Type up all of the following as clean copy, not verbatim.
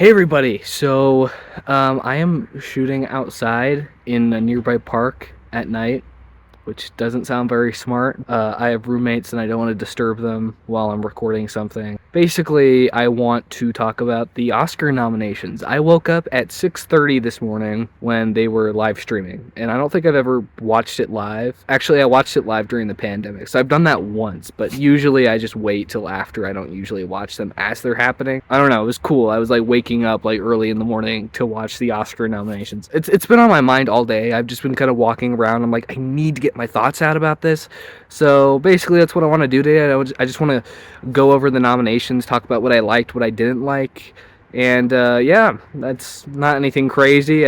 Hey everybody, I am shooting outside in a nearby park at night, which doesn't sound very smart. I have roommates and I don't want to disturb them while I'm recording something. Basically, I want to talk about the Oscar nominations. I woke up at 6:30 this morning when they were live streaming, and I don't think I've ever watched it live. Actually, I watched it live during the pandemic, so I've done that once, but usually I just wait till after. I don't usually watch them as they're happening. I don't know, it was cool. I was like waking up like early in the morning to watch the Oscar nominations. It's been on my mind all day. I've just been kind of walking around. I'm like, I need to get my thoughts out about this. So basically, that's what I want to do today. I just want to go over the nominations, talk about what I liked, what I didn't like, and yeah, that's not anything crazy.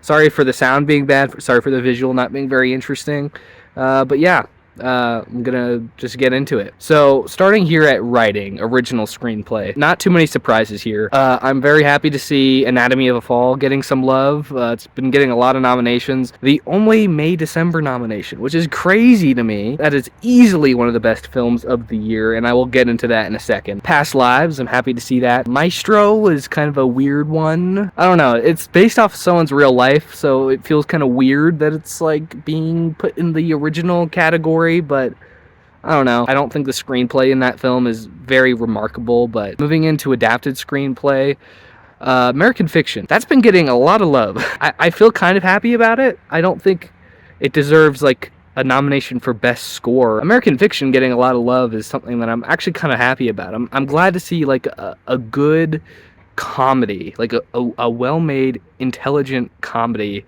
Sorry for the sound being bad. Sorry for the visual not being very interesting. But yeah. I'm gonna just get into it. So, starting here at writing, original screenplay. Not too many surprises here. I'm very happy to see Anatomy of a Fall getting some love. It's been getting a lot of nominations. The only May-December nomination, which is crazy to me. That is easily one of the best films of the year, and I will get into that in a second. Past Lives, I'm happy to see that. Maestro is kind of a weird one. I don't know. It's based off someone's real life, so it feels kind of weird that it's like being put in the original category. But I don't know. I don't think the screenplay in that film is very remarkable. But moving into adapted screenplay, American Fiction. That's been getting a lot of love. I feel kind of happy about it. I don't think it deserves like a nomination for best score. American Fiction getting a lot of love is something that I'm actually kind of happy about. I'm glad to see like a good comedy, like a well-made, intelligent comedy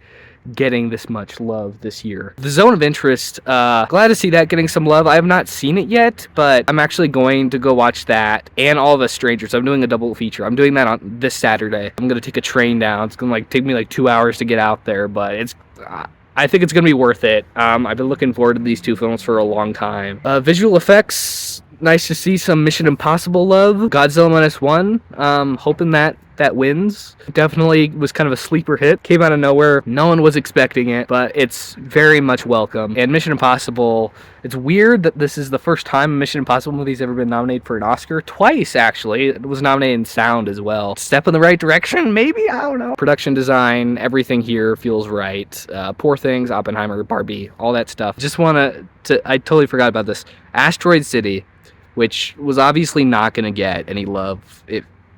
getting this much love this year. The Zone of Interest, glad to see that getting some love. I have not seen it yet, but I'm actually going to go watch that and All of Us Strangers. I'm doing a double feature. I'm doing that on this Saturday. I'm gonna take a train down. It's gonna like take me like 2 hours to get out there, but I think it's gonna be worth it. I've been looking forward to these two films for a long time. Visual effects, nice to see some Mission Impossible love. Godzilla Minus One, hoping that wins. Definitely was kind of a sleeper hit. Came out of nowhere. No one was expecting it, but it's very much welcome. And Mission Impossible, it's weird that this is the first time a Mission Impossible movie's ever been nominated for an Oscar. Twice, actually. It was nominated in sound as well. Step in the right direction, maybe? I don't know. Production design, everything here feels right. Poor Things, Oppenheimer, Barbie, all that stuff. Just want to I totally forgot about this. Asteroid City, which was obviously not going to get any love.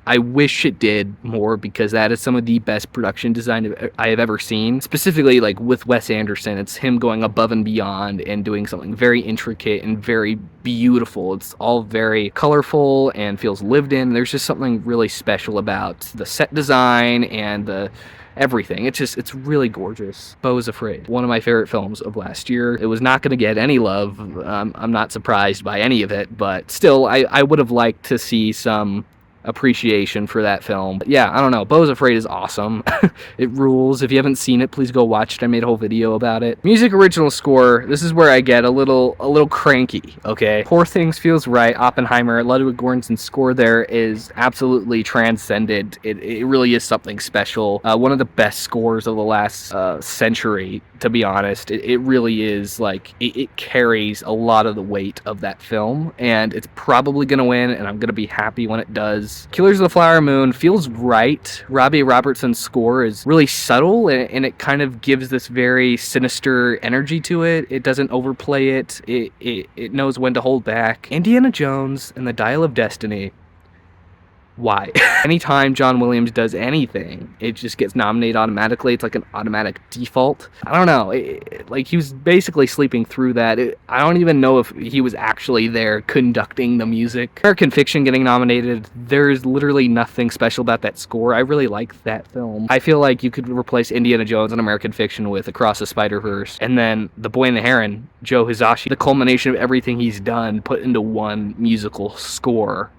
I wish it did more, because that is some of the best production design I have ever seen. Specifically, like with Wes Anderson, it's him going above and beyond and doing something very intricate and very beautiful. It's all very colorful and feels lived in. There's just something really special about the set design and the everything. It's really gorgeous. Beau is Afraid, one of my favorite films of last year. It was not going to get any love. I'm not surprised by any of it, but still, I would have liked to see some appreciation for that film. But yeah, I don't know. Beau is Afraid is awesome. It rules. If you haven't seen it, please go watch it. I made a whole video about it. Music original score. This is where I get a little cranky. Okay, Poor Things feels right. Oppenheimer, Ludwig Göransson's score there is absolutely transcended. It really is something special. One of the best scores of the last century, to be honest. It really is like it carries a lot of the weight of that film, and it's probably gonna win, and I'm gonna be happy when it does. Killers of the Flower Moon feels right. Robbie Robertson's score is really subtle, and it kind of gives this very sinister energy to it. It doesn't overplay it. It knows when to hold back. Indiana Jones and the Dial of Destiny. Why? Anytime John Williams does anything, it just gets nominated automatically. It's like an automatic default. I don't know. Like, he was basically sleeping through that. I don't even know if he was actually there conducting the music. American Fiction getting nominated. There's literally nothing special about that score. I really like that film. I feel like you could replace Indiana Jones and American Fiction with Across the Spider-Verse. And then The Boy and the Heron, Joe Hisaishi, the culmination of everything he's done put into one musical score.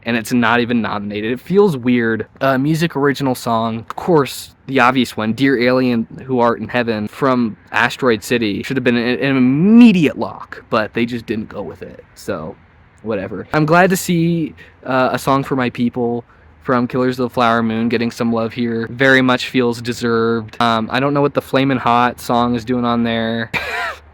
And it's not even nominated. It feels weird. Music original song, of course, the obvious one, Dear Alien Who Art in Heaven from Asteroid City, should have been an immediate lock, but they just didn't go with it. So, whatever. I'm glad to see A Song for My People from Killers of the Flower Moon getting some love here. Very much feels deserved. I don't know what the Flamin' Hot song is doing on there.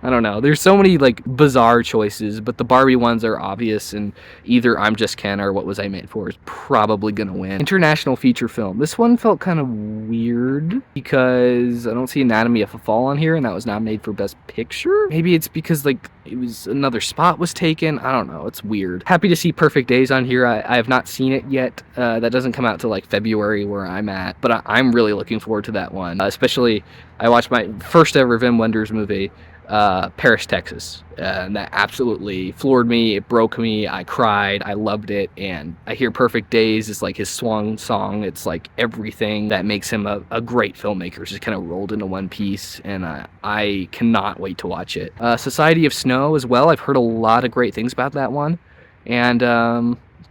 I don't know. There's so many like bizarre choices, but the Barbie ones are obvious, and either I'm Just Ken or What Was I Made For is probably gonna win. International feature film. This one felt kind of weird because I don't see Anatomy of a Fall on here, and that was nominated for Best Picture. Maybe it's because like it was another spot was taken. I don't know. It's weird. Happy to see Perfect Days on here. I have not seen it yet. That doesn't come out till like February where I'm at, but I'm really looking forward to that one. Especially, I watched my first ever Wim Wenders movie, Paris, Texas, and that absolutely floored me. It broke me. I cried. I loved it. And I hear Perfect Days is like his swan song. It's like everything that makes him a great filmmaker just kind of rolled into one piece, and I cannot wait to watch it. Society of Snow as well. I've heard a lot of great things about that one, and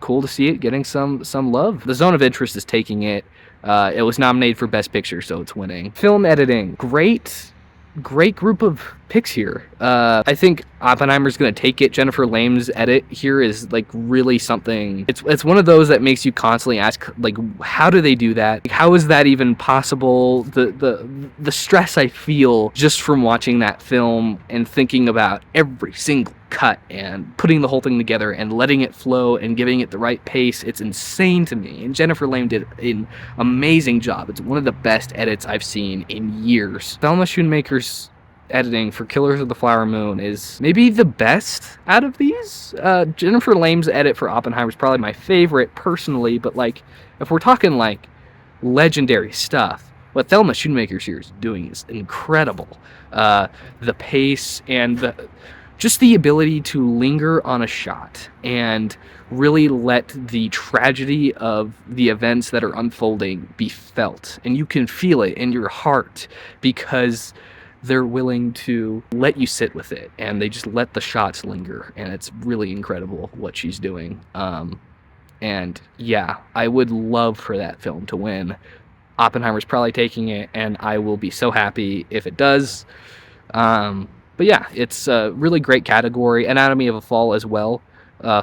cool to see it getting some love. The Zone of Interest is taking it. It was nominated for Best Picture, so it's winning. Film editing. Great group of picks here. I think Oppenheimer's gonna take it. Jennifer Lame's edit here is like really something. It's one of those that makes you constantly ask, like, how do they do that? Like, how is that even possible? The stress I feel just from watching that film and thinking about every single cut and putting the whole thing together and letting it flow and giving it the right pace, it's insane to me. And Jennifer Lame did an amazing job. It's one of the best edits I've seen in years. Thelma Schoonmaker's editing for Killers of the Flower Moon is maybe the best out of these. Jennifer Lame's edit for Oppenheimer is probably my favorite personally, but like if we're talking like legendary stuff, what Thelma Schoonmaker's here is doing is incredible. The pace and just the ability to linger on a shot and really let the tragedy of the events that are unfolding be felt. And you can feel it in your heart because they're willing to let you sit with it, and they just let the shots linger, and it's really incredible what she's doing. And yeah, I would love for that film to win. Oppenheimer's probably taking it, and I will be so happy if it does. But yeah, it's a really great category. Anatomy of a Fall as well.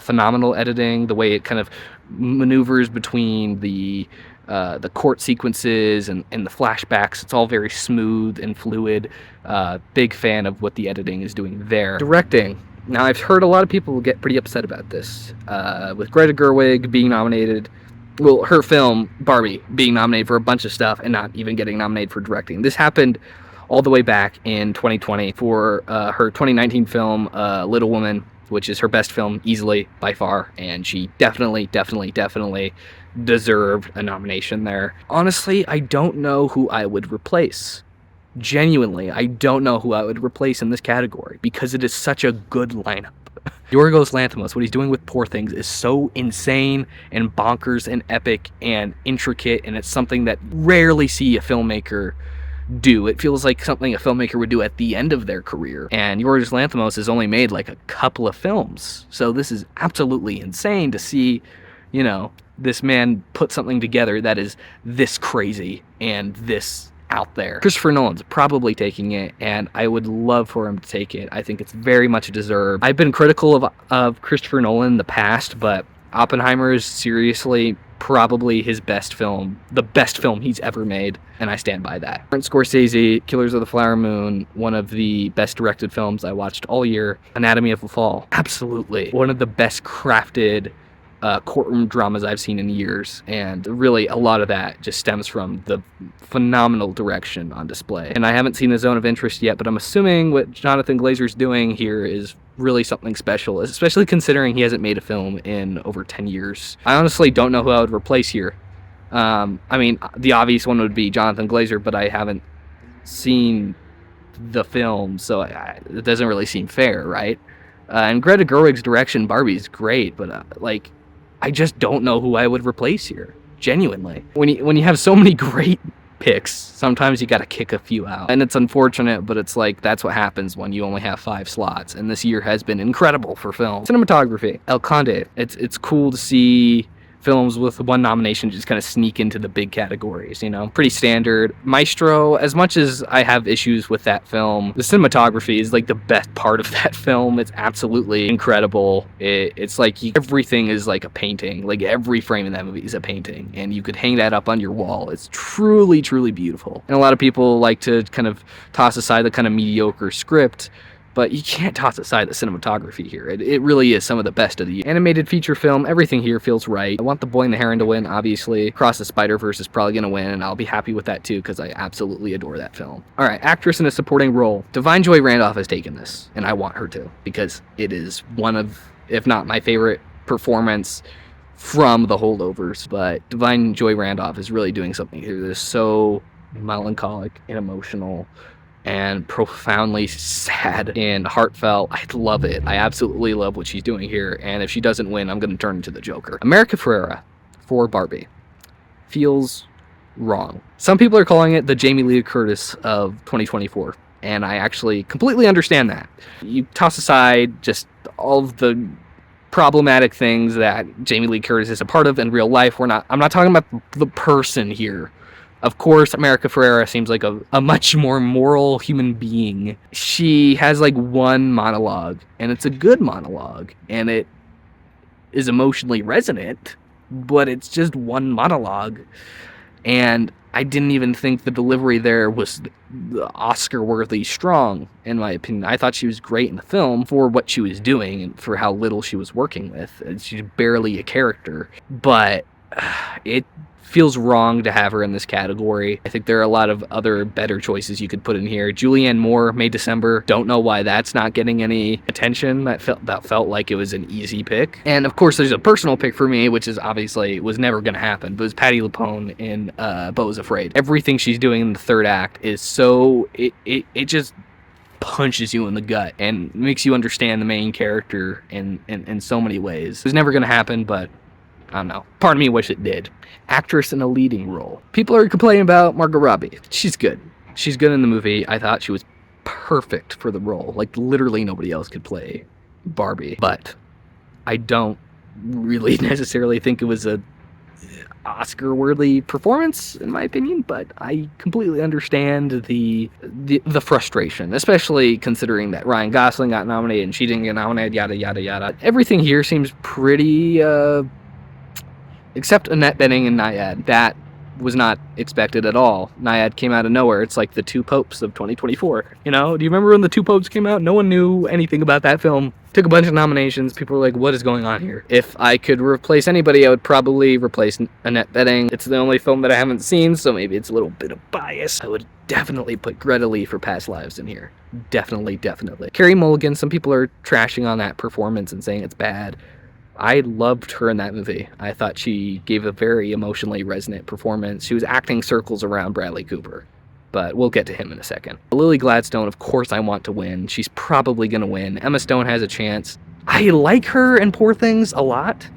Phenomenal editing, the way it kind of maneuvers between the court sequences and the flashbacks. It's all very smooth and fluid. Big fan of what the editing is doing there. Directing. Now, I've heard a lot of people get pretty upset about this. With Greta Gerwig being nominated, well, her film, Barbie, being nominated for a bunch of stuff and not even getting nominated for directing. This happened all the way back in 2020 for her 2019 film, Little Woman, which is her best film easily by far, and she definitely deserved a nomination there. Honestly, I don't know who I would replace. Genuinely, I don't know who I would replace in this category because it is such a good lineup. Yorgos Lanthimos, what he's doing with Poor Things is so insane and bonkers and epic and intricate, and it's something that rarely see a filmmaker do. It feels like something a filmmaker would do at the end of their career. And Yorgos Lanthimos has only made like a couple of films. So this is absolutely insane to see, you know, this man put something together that is this crazy and this out there. Christopher Nolan's probably taking it, and I would love for him to take it. I think it's very much deserved. I've been critical of Christopher Nolan in the past, but Oppenheimer is seriously probably his best film, the best film he's ever made, and I stand by that. Martin Scorsese, Killers of the Flower Moon, one of the best directed films I watched all year. Anatomy of a Fall, absolutely one of the best crafted courtroom dramas I've seen in years, and really a lot of that just stems from the phenomenal direction on display. And I haven't seen The Zone of Interest yet, but I'm assuming what Jonathan Glazer's doing here is really something special, especially considering he hasn't made a film in over 10 years. I honestly don't know who I would replace here. I mean, the obvious one would be Jonathan Glazer, but I haven't seen the film, so it doesn't really seem fair, right? And Greta Gerwig's direction, Barbie's great, but like, I just don't know who I would replace here. Genuinely, when you have so many great picks, sometimes you got to kick a few out, and it's unfortunate, but it's like that's what happens when you only have 5 slots. And this year has been incredible for film. Cinematography, El Conde. It's cool to see films with one nomination just kind of sneak into the big categories, you know? Pretty standard. Maestro, as much as I have issues with that film, the cinematography is like the best part of that film. It's absolutely incredible. It's like everything is like a painting. Like every frame in that movie is a painting, and you could hang that up on your wall. It's truly beautiful. And a lot of people like to kind of toss aside the kind of mediocre script, but you can't toss aside the cinematography here. It really is some of the best of the year. Animated feature film, everything here feels right. I want The Boy and the Heron to win, obviously. Across the Spider-Verse is probably going to win, and I'll be happy with that too, because I absolutely adore that film. Alright, actress in a supporting role. Divine Joy Randolph has taken this, and I want her to, because it is one of, if not my favorite performance from The Holdovers. But Divine Joy Randolph is really doing something here that is so melancholic and emotional and profoundly sad and heartfelt. I love it. I absolutely love what she's doing here, and if she doesn't win, I'm going to turn into the Joker. America Ferrera for Barbie feels wrong. Some people are calling it the Jamie Lee Curtis of 2024, and I actually completely understand that. You toss aside just all of the problematic things that Jamie Lee Curtis is a part of in real life. I'm not talking about the person here. Of course, America Ferrera seems like a much more moral human being. She has like one monologue, and it's a good monologue, and it is emotionally resonant, but it's just one monologue. And I didn't even think the delivery there was Oscar-worthy strong, in my opinion. I thought she was great in the film for what she was doing and for how little she was working with. She's barely a character, but it feels wrong to have her in this category. I think there are a lot of other better choices you could put in here. Julianne Moore, May December. Don't know why that's not getting any attention. That felt like it was an easy pick. And of course, there's a personal pick for me, which is obviously was never going to happen. But it was Patti LuPone in Beau is Afraid. Everything she's doing in the third act is so it just punches you in the gut and makes you understand the main character in so many ways. It was never going to happen, but I don't know. Part of me wish it did. Actress in a leading role. People are complaining about Margot Robbie. She's good. She's good in the movie. I thought she was perfect for the role. Like, literally nobody else could play Barbie. But I don't really necessarily think it was a Oscar-worthy performance, in my opinion, but I completely understand the frustration, especially considering that Ryan Gosling got nominated and she didn't get nominated, yada, yada, yada. Everything here seems pretty, except Annette Bening and Nyad. That was not expected at all. Nyad came out of nowhere. It's like the Two Popes of 2024. You know, do you remember when the Two Popes came out? No one knew anything about that film. Took a bunch of nominations. People were like, what is going on here? If I could replace anybody, I would probably replace Annette Bening. It's the only film that I haven't seen, so maybe it's a little bit of bias. I would definitely put Greta Lee for Past Lives in here. Definitely. Carey Mulligan, some people are trashing on that performance and saying it's bad. I loved her in that movie. I thought she gave a very emotionally resonant performance. She was acting circles around Bradley Cooper, but we'll get to him in a second. Lily Gladstone, of course I want to win. She's probably going to win. Emma Stone has a chance. I like her in Poor Things a lot,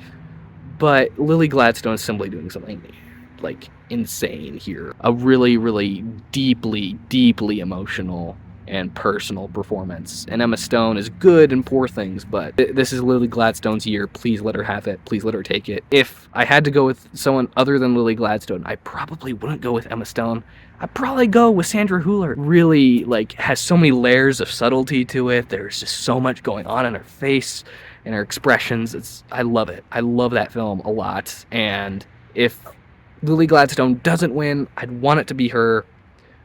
but Lily Gladstone is simply doing something like insane here. A really, really deeply emotional and personal performance. And Emma Stone is good in Poor Things, but this is Lily Gladstone's year. Please let her have it. Please let her take it. If I had to go with someone other than Lily Gladstone, I probably wouldn't go with Emma Stone. I'd probably go with Sandra Hüller. Really, like, has so many layers of subtlety to it. There's just so much going on in her face and her expressions. I love it. I love that film a lot. And if Lily Gladstone doesn't win, I'd want it to be her,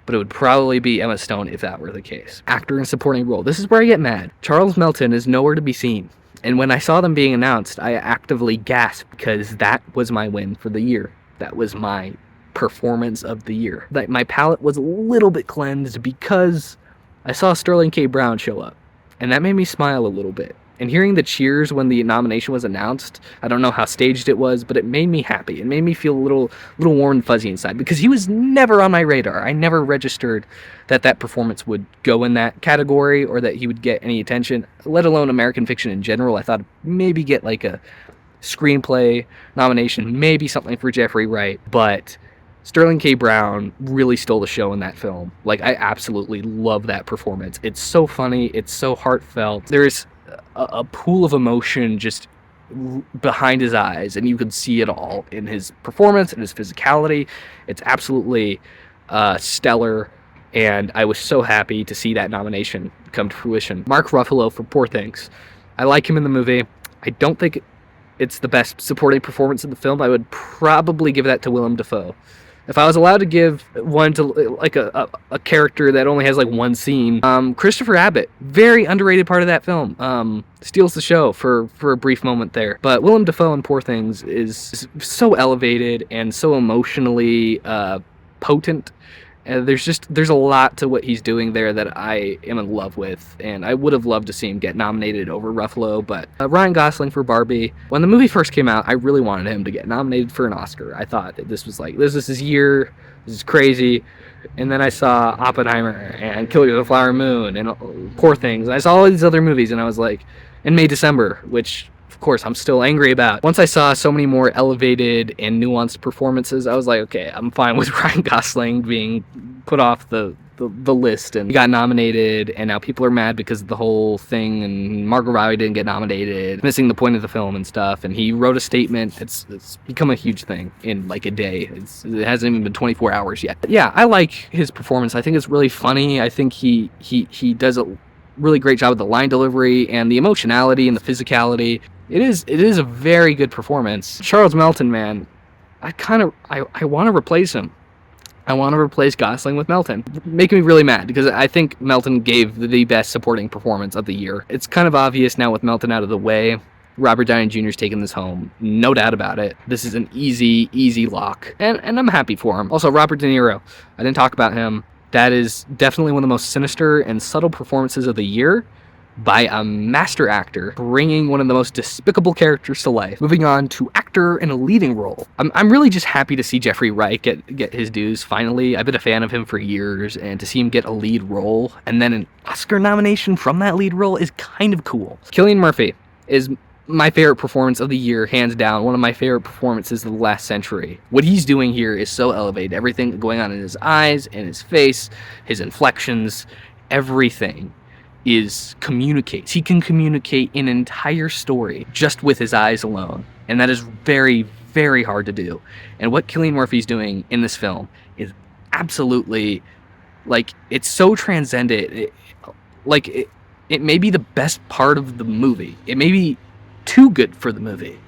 but it would probably be Emma Stone if that were the case. Actor in supporting role. This is where I get mad. Charles Melton is nowhere to be seen. And when I saw them being announced, I actively gasped because that was my win for the year. That was my performance of the year. Like, my palate was a little bit cleansed because I saw Sterling K. Brown show up. And that made me smile a little bit. And hearing the cheers when the nomination was announced, I don't know how staged it was, but it made me happy. It made me feel a little warm and fuzzy inside because he was never on my radar. I never registered that performance would go in that category or that he would get any attention, let alone American Fiction in general. I thought maybe get like a screenplay nomination, maybe something for Jeffrey Wright, but Sterling K. Brown really stole the show in that film. Like, I absolutely love that performance. It's so funny. It's so heartfelt. There's a pool of emotion just behind his eyes, and you can see it all in his performance and his physicality. It's absolutely stellar, and I was so happy to see that nomination come to fruition. Mark Ruffalo for Poor Things. I like him in the movie. I don't think it's the best supporting performance in the film. I would probably give that to Willem Dafoe. If I was allowed to give one to like a character that only has like one scene, Christopher Abbott, very underrated part of that film, steals the show for a brief moment there. But Willem Dafoe in Poor Things is so elevated and so emotionally potent. There's a lot to what he's doing there that I am in love with, and I would have loved to see him get nominated over Ruffalo. But Ryan Gosling for Barbie, when the movie first came out, I really wanted him to get nominated for an Oscar. I thought that this was his year. This is crazy. And then I saw Oppenheimer and Killers of the Flower Moon and Poor Things. And I saw all these other movies, and I was like, in May, December, which of course I'm still angry about. Once I saw so many more elevated and nuanced performances, I was like, okay, I'm fine with Ryan Gosling being put off the list, and he got nominated, and now people are mad because of the whole thing, and Margot Robbie didn't get nominated, missing the point of the film and stuff. And he wrote a statement. It's become a huge thing in like a day. It hasn't even been 24 hours yet. Yeah, I like his performance. I think it's really funny. I think he does a really great job with the line delivery and the emotionality and the physicality. It is a very good performance. Charles Melton, man, I want to replace him. I want to replace Gosling with Melton. Making me really mad because I think Melton gave the best supporting performance of the year. It's kind of obvious now with Melton out of the way. Robert Downey Jr.'s taking this home, no doubt about it. This is an easy lock, and I'm happy for him. Also, Robert De Niro, I didn't talk about him. That is definitely one of the most sinister and subtle performances of the year, by a master actor, bringing one of the most despicable characters to life. Moving on to actor in a leading role. I'm really just happy to see Jeffrey Wright get his dues finally. I've been a fan of him for years, and to see him get a lead role and then an Oscar nomination from that lead role is kind of cool. Cillian Murphy is my favorite performance of the year, hands down. One of my favorite performances of the last century. What he's doing here is so elevated. Everything going on in his eyes, in his face, his inflections, everything communicates. He can communicate an entire story just with his eyes alone. And that is very, very hard to do. And what Cillian Murphy's doing in this film is absolutely, like, it's so transcendent. It may be the best part of the movie. It may be too good for the movie,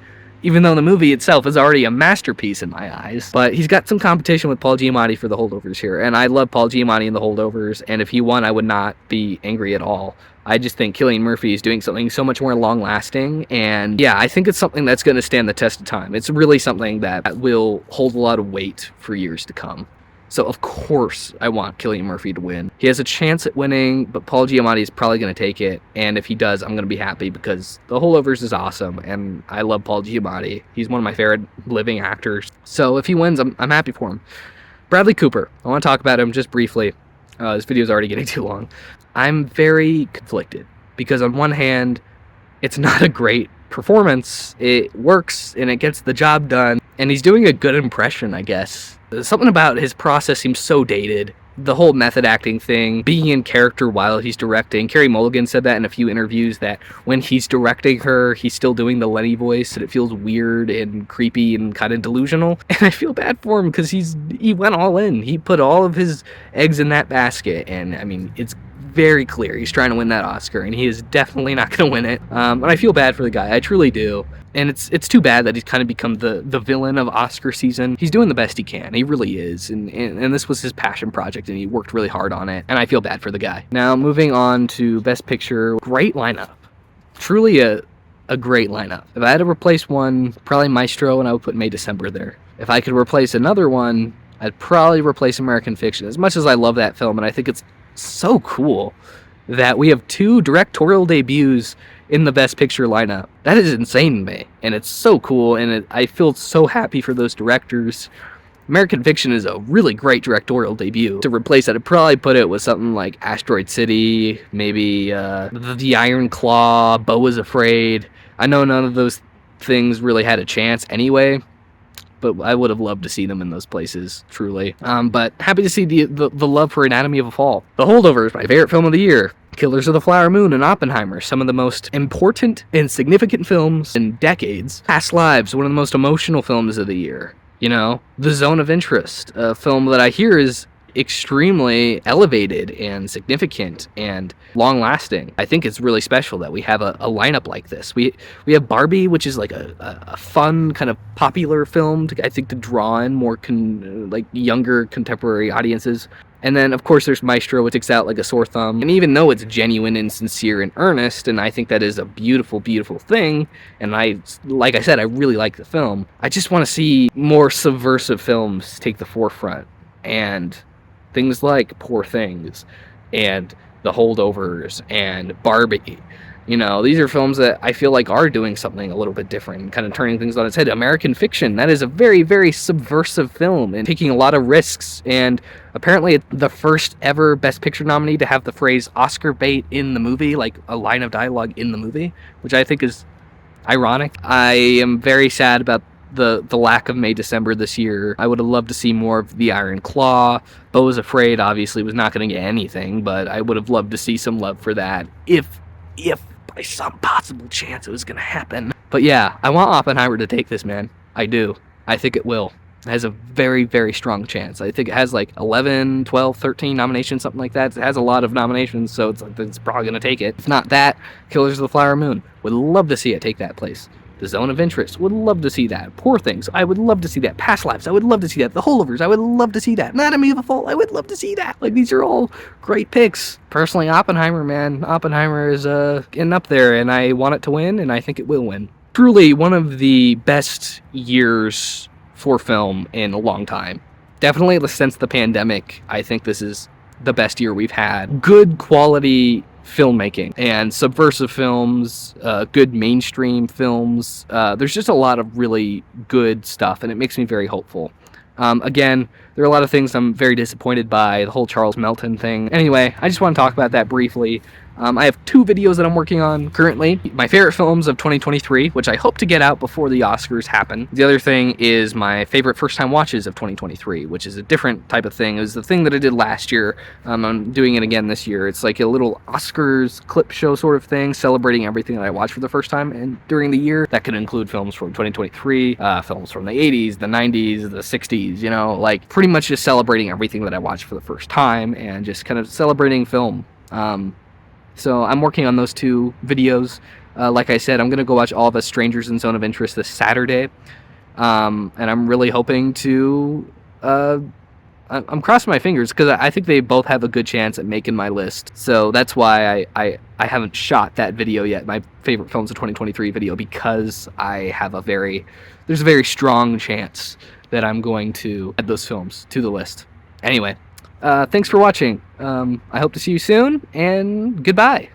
even though the movie itself is already a masterpiece in my eyes. But he's got some competition with Paul Giamatti for The Holdovers here, and I love Paul Giamatti in The Holdovers, and if he won, I would not be angry at all. I just think Cillian Murphy is doing something so much more long-lasting, and yeah, I think it's something that's going to stand the test of time. It's really something that will hold a lot of weight for years to come. So of course I want Cillian Murphy to win. He has a chance at winning, but Paul Giamatti is probably going to take it. And if he does, I'm going to be happy because The Holdovers is awesome, and I love Paul Giamatti. He's one of my favorite living actors. So if he wins, I'm happy for him. Bradley Cooper. I want to talk about him just briefly. This video is already getting too long. I'm very conflicted because on one hand, it's not a great performance. It works and it gets the job done, and he's doing a good impression, I guess. Something about his process seems so dated. The whole method acting thing, being in character while he's directing. Carey Mulligan said that in a few interviews, that when he's directing her, he's still doing the Lenny voice, and it feels weird and creepy and kind of delusional. And I feel bad for him because he went all in. He put all of his eggs in that basket, and I mean, it's very clear he's trying to win that Oscar, and he is definitely not going to win it. And I feel bad for the guy. I truly do. And it's too bad that he's kind of become the villain of Oscar season. He's doing the best he can. He really is. And this was his passion project, and he worked really hard on it. And I feel bad for the guy. Now, moving on to Best Picture. Great lineup. Truly a great lineup. If I had to replace one, probably Maestro, and I would put May December there. If I could replace another one, I'd probably replace American Fiction. As much as I love that film, and I think it's so cool that we have two directorial debuts in the Best Picture lineup. That is insane to me, and it's so cool, and I feel so happy for those directors. American Fiction is a really great directorial debut. To replace it, I'd probably put it with something like Asteroid City, maybe The Iron Claw, Beau is Afraid. I know none of those things really had a chance anyway, but I would have loved to see them in those places, truly. But happy to see the love for Anatomy of a Fall. The Holdovers, my favorite film of the year. Killers of the Flower Moon and Oppenheimer, some of the most important and significant films in decades. Past Lives, one of the most emotional films of the year. You know, The Zone of Interest, a film that I hear is extremely elevated and significant and long lasting. I think it's really special that we have a lineup like this. We have Barbie, which is like a fun kind of popular film I think to draw in more like younger contemporary audiences. And then, of course, there's Maestro, which takes out like a sore thumb. And even though it's genuine and sincere and earnest, and I think that is a beautiful, beautiful thing, and like I said, I really like the film, I just want to see more subversive films take the forefront. And things like Poor Things and The Holdovers and Barbie. These are films that I feel like are doing something a little bit different, kind of turning things on its head. American Fiction, that is a very, very subversive film and taking a lot of risks. And apparently the first ever Best Picture nominee to have the phrase Oscar bait in the movie, like a line of dialogue in the movie, which I think is ironic. I am very sad about the lack of May December this year. I would have loved to see more of The Iron Claw. Beau Was Afraid obviously was not going to get anything, but I would have loved to see some love for that if by some possible chance it was going to happen. But yeah, I want Oppenheimer to take this, man. I do. I think it will. It has a very, very strong chance. I think it has like 11, 12, 13 nominations, something like that. It has a lot of nominations, so it's probably going to take it. If not that, Killers of the Flower Moon. Would love to see it take that place. The Zone of Interest. Would love to see that. Poor Things. I would love to see that. Past Lives. I would love to see that. The Holdovers. I would love to see that. Anatomy of a Fall. I would love to see that. Like, these are all great picks. Personally, Oppenheimer, man. Oppenheimer is getting up there, and I want it to win, and I think it will win. Truly one of the best years for film in a long time. Definitely since the pandemic, I think this is the best year we've had. Good quality filmmaking and subversive films, good mainstream films. There's just a lot of really good stuff, and it makes me very hopeful. Again, there are a lot of things I'm very disappointed by, the whole Charles Melton thing. Anyway, I just want to talk about that briefly. I have 2 videos that I'm working on currently. My favorite films of 2023, which I hope to get out before the Oscars happen. The other thing is my favorite first-time watches of 2023, which is a different type of thing. It was the thing that I did last year. I'm doing it again this year. It's like a little Oscars clip show sort of thing, celebrating everything that I watched for the first time and during the year. That could include films from 2023, films from the 80s, the 90s, the 60s, like pretty much just celebrating everything that I watched for the first time and just kind of celebrating film. So I'm working on those 2 videos. Like I said, I'm going to go watch all of Us Strangers in Zone of Interest this Saturday. And I'm really hoping to... I'm crossing my fingers because I think they both have a good chance at making my list. So that's why I haven't shot that video yet, my favorite films of 2023 video, because there's a very strong chance that I'm going to add those films to the list. Anyway. Thanks for watching. I hope to see you soon, and goodbye.